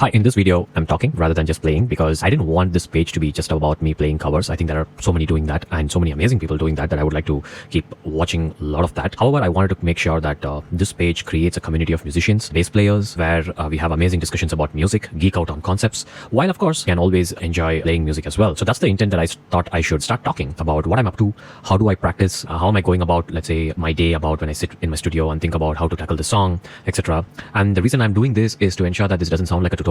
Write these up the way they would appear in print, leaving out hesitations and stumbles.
Hi, in this video, I'm talking rather than just playing because I didn't want this page to be just about me playing covers. I think there are so many doing that and so many amazing people doing that I would like to keep watching a lot of that. However, I wanted to make sure that this page creates a community of musicians, bass players, where we have amazing discussions about music, geek out on concepts, while of course can always enjoy playing music as well. So that's the intent that I thought I should start talking about what I'm up to, how do I practice, how am I going about, let's say, my day about when I sit in my studio and think about how to tackle the song, etc. And the reason I'm doing this is to ensure that this doesn't sound like a tutorial,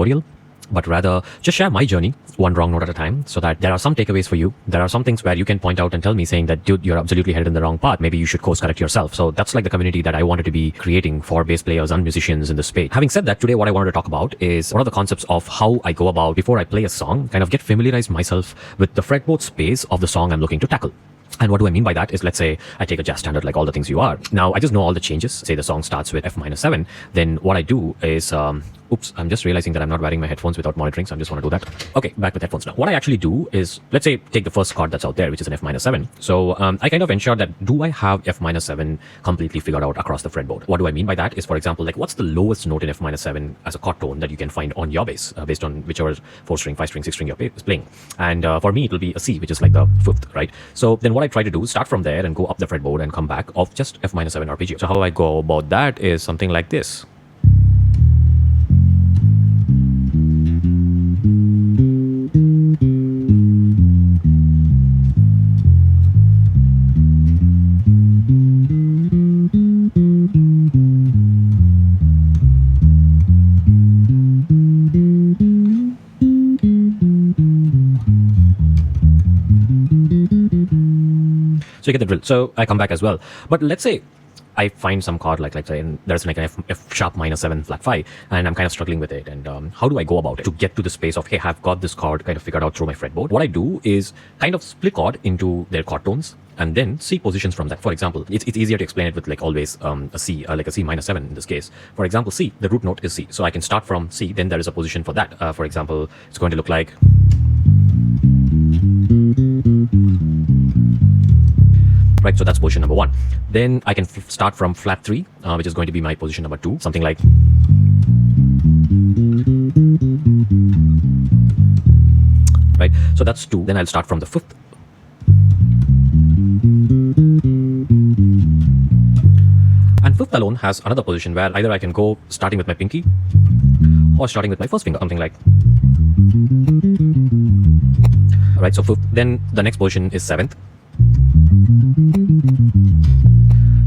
but rather just share my journey one wrong note at a time, so that there are some takeaways for you. There are some things where you can point out and tell me saying that, dude, you're absolutely headed in the wrong path. Maybe you should course correct yourself. So that's like the community that I wanted to be creating for bass players and musicians in this space. Having said that, today what I wanted to talk about is one of the concepts of how I go about before I play a song, kind of get familiarized myself with the fretboard space of the song I'm looking to tackle. And what do I mean by that is, let's say I take a jazz standard like All the Things You Are. Now I just know all the changes. Say the song starts with F-7. Then what I do is, oops, I'm just realizing that I'm not wearing my headphones without monitoring. So I'm just want to do that. Okay, back with headphones now. What I actually do is, let's say take the first chord that's out there, which is an F-7. So I kind of ensure that, do I have F-7 completely figured out across the fretboard? What do I mean by that is, for example, like what's the lowest note in F-7 as a chord tone that you can find on your bass based on whichever 4-string, 5-string, 6-string you're playing. And for me, it will be a C, which is like the 5th, right? So then what I try to do is start from there and go up the fretboard and come back of just F-7 arpeggio. So how I go about that is something like this. So you get the drill. So I come back as well. But let's say I find some chord like say there's like an F#-7 flat 5, and I'm kind of struggling with it. And how do I go about it to get to the space of, hey, I've got this chord kind of figured out through my fretboard? What I do is kind of split chord into their chord tones and then see positions from that. For example, it's easier to explain it with like always a C, like a C-7 in this case. For example, C, the root note is C. So I can start from C, then there is a position for that. For example, it's going to look like, right, so that's position number 1. Then I can start from flat 3, which is going to be my position number 2, something like, right, so that's 2. Then I'll start from the 5th, and 5th alone has another position where either I can go starting with my pinky or starting with my first finger, something like, right, so 5th. Then the next position is 7th.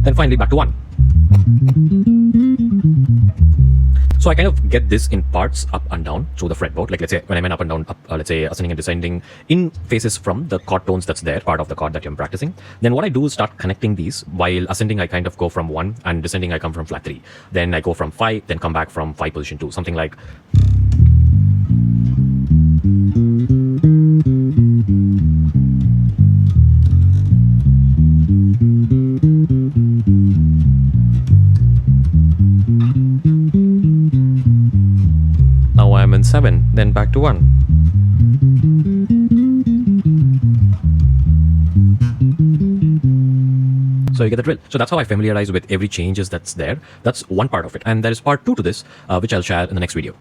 Then finally back to 1. So I kind of get this in parts up and down through the fretboard. Like let's say when I mean up and down, up, let's say ascending and descending in phases from the chord tones that's there, part of the chord that I'm practicing. Then what I do is start connecting these. While ascending, I kind of go from 1, and descending, I come from flat 3. Then I go from 5, then come back from 5 position 2, something like, now I'm in 7, then back to 1. So you get the drill. So that's how I familiarize with every changes that's there. That's one part of it. And there is part 2 to this, which I'll share in the next video.